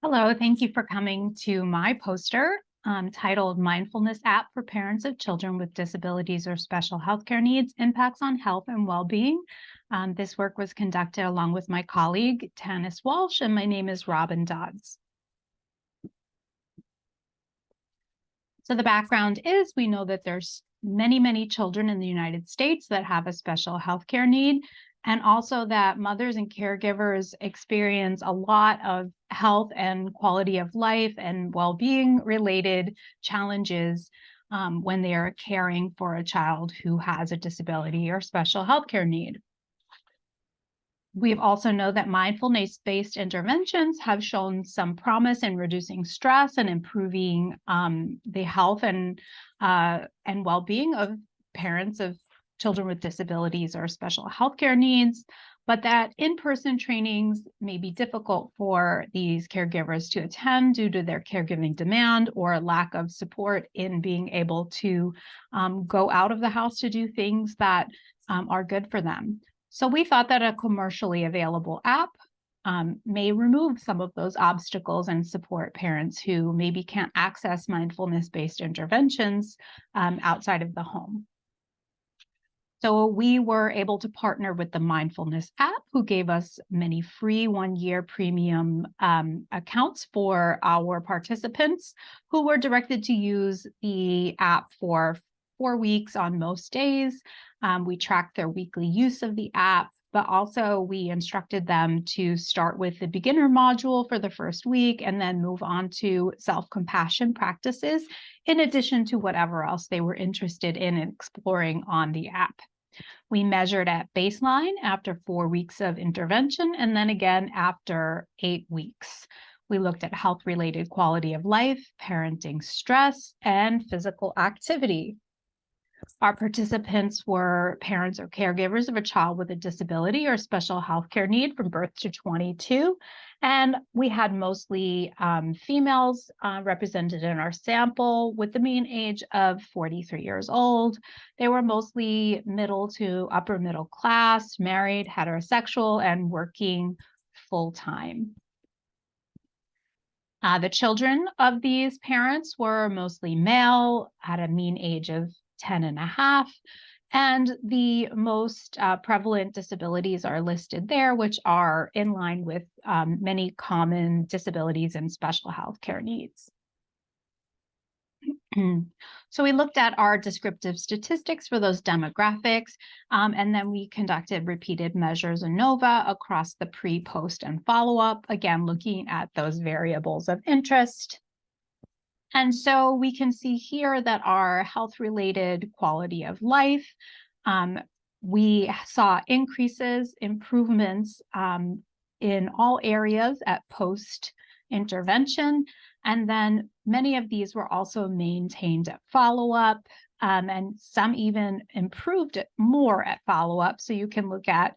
Hello, thank you for coming to my poster titled Mindfulness App for Parents of Children with Disabilities or Special Healthcare Needs, Impacts on Health and Well-Being. This work was conducted along with my colleague, Tanis Walsh, and my name is Robin Dodds. So the background is we know that there's many children in the United States that have a special healthcare need, and also that mothers and caregivers experience a lot of health and quality of life and well-being related challenges when they are caring for a child who has a disability or special healthcare need. We also know that mindfulness-based interventions have shown some promise in reducing stress and improving the health and well-being of parents of children with disabilities or special healthcare needs, but that in-person trainings may be difficult for these caregivers to attend due to their caregiving demand or lack of support in being able to go out of the house to do things that are good for them. So we thought that a commercially available app may remove some of those obstacles and support parents who maybe can't access mindfulness-based interventions outside of the home. So we were able to partner with the Mindfulness app, who gave us many free one-year premium accounts for our participants who were directed to use the app for 4 weeks on most days. We tracked their weekly use of the app, but also we instructed them to start with the beginner module for the first week and then move on to self-compassion practices, in addition to whatever else they were interested in exploring on the app. We measured at baseline after 4 weeks of intervention, and then again after 8 weeks. We looked at health-related quality of life, parenting stress, and physical activity. Our participants were parents or caregivers of a child with a disability or special healthcare need from birth to 22. And we had mostly females represented in our sample with the mean age of 43 years old. They were mostly middle to upper middle class, married, heterosexual, and working full-time. The children of these parents were mostly male, at a mean age of 10 and a half, and the most prevalent disabilities are listed there, which are in line with many common disabilities and special healthcare needs. So we looked at our descriptive statistics for those demographics, and then we conducted repeated measures ANOVA across the pre, post, and follow-up, again, looking at those variables of interest. And so we can see here that our health-related quality of life, we saw increases, improvements in all areas at post-intervention. And then many of these were also maintained at follow-up, and some even improved more at follow-up. So you can look at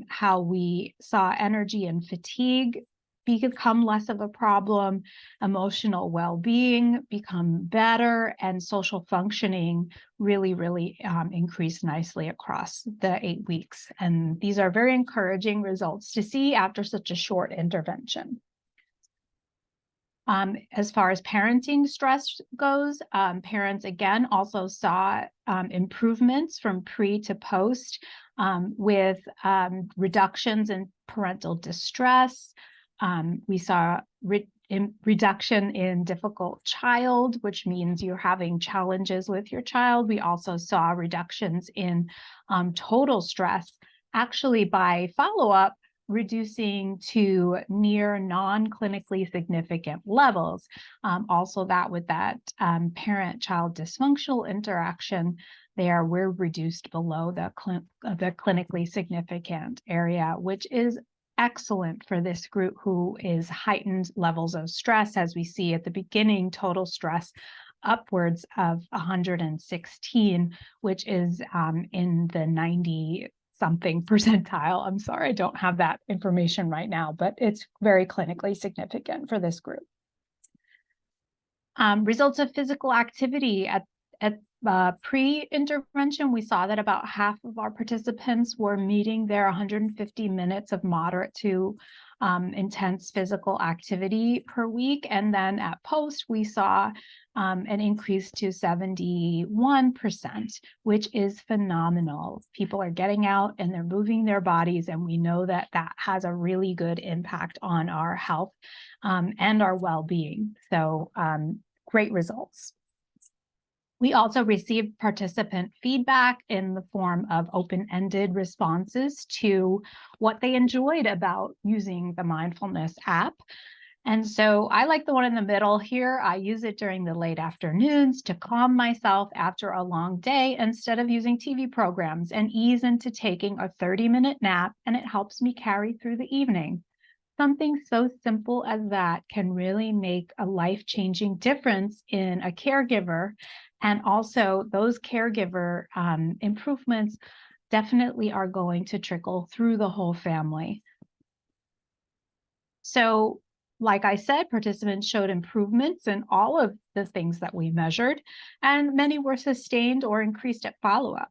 how we saw energy and fatigue become less of a problem, emotional well-being become better, and social functioning really increased nicely across the 8 weeks. And these are very encouraging results to see after such a short intervention. As far as parenting stress goes, parents again also saw improvements from pre to post with reductions in parental distress. We saw reduction in difficult child, which means you're having challenges with your child. We also saw reductions in total stress, actually by follow-up, reducing to near non-clinically significant levels. Also that with that parent-child dysfunctional interaction there, we're reduced below the clinically significant area, which is excellent for this group who is heightened levels of stress. As we see at the beginning, total stress upwards of 116, which is in the 90-something percentile. I'm sorry, I don't have that information right now, but it's very clinically significant for this group. Results of physical activity at pre-intervention, we saw that about half of our participants were meeting their 150 minutes of moderate to intense physical activity per week. And then at post, we saw an increase to 71%, which is phenomenal. People are getting out and they're moving their bodies, and we know that that has a really good impact on our health and our well-being. So great results. We also received participant feedback in the form of open-ended responses to what they enjoyed about using the mindfulness app. And so I like the one in the middle here. I use it during the late afternoons to calm myself after a long day instead of using TV programs, and ease into taking a 30-minute nap, and it helps me carry through the evening. Something so simple as that can really make a life-changing difference in a caregiver. And also those caregiver improvements definitely are going to trickle through the whole family. So, like I said, participants showed improvements in all of the things that we measured, and many were sustained or increased at follow-up.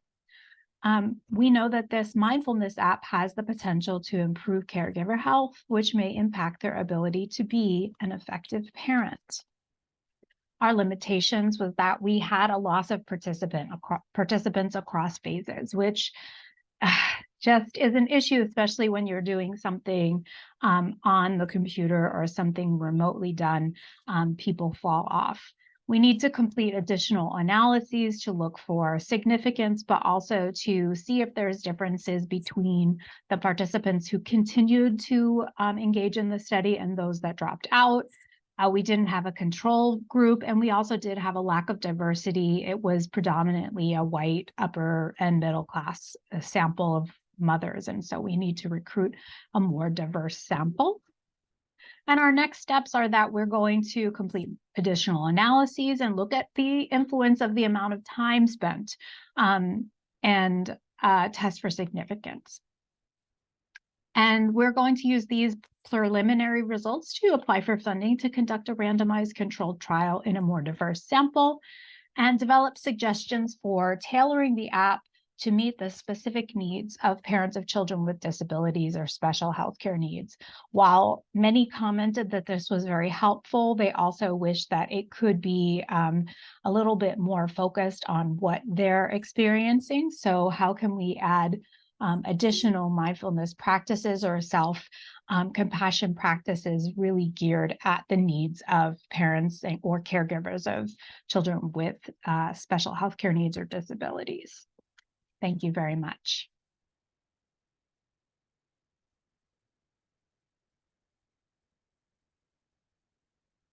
We know that this mindfulness app has the potential to improve caregiver health, which may impact their ability to be an effective parent. Our limitations was that we had a loss of participants across phases, which just is an issue, especially when you're doing something on the computer or something remotely done. People fall off. We need to complete additional analyses to look for significance, but also to see if there's differences between the participants who continued to engage in the study and those that dropped out. We didn't have a control group, and we also did have a lack of diversity. It was predominantly a white upper and middle class sample of mothers, and so we need to recruit a more diverse sample. And our next steps are that we're going to complete additional analyses and look at the influence of the amount of time spent and test for significance. And we're going to use these preliminary results to apply for funding to conduct a randomized controlled trial in a more diverse sample and develop suggestions for tailoring the app to meet the specific needs of parents of children with disabilities or special healthcare needs. While many commented that this was very helpful, they also wish that it could be a little bit more focused on what they're experiencing. So how can we add additional mindfulness practices or self-compassion practices really geared at the needs of parents or caregivers of children with special healthcare needs or disabilities? Thank you very much.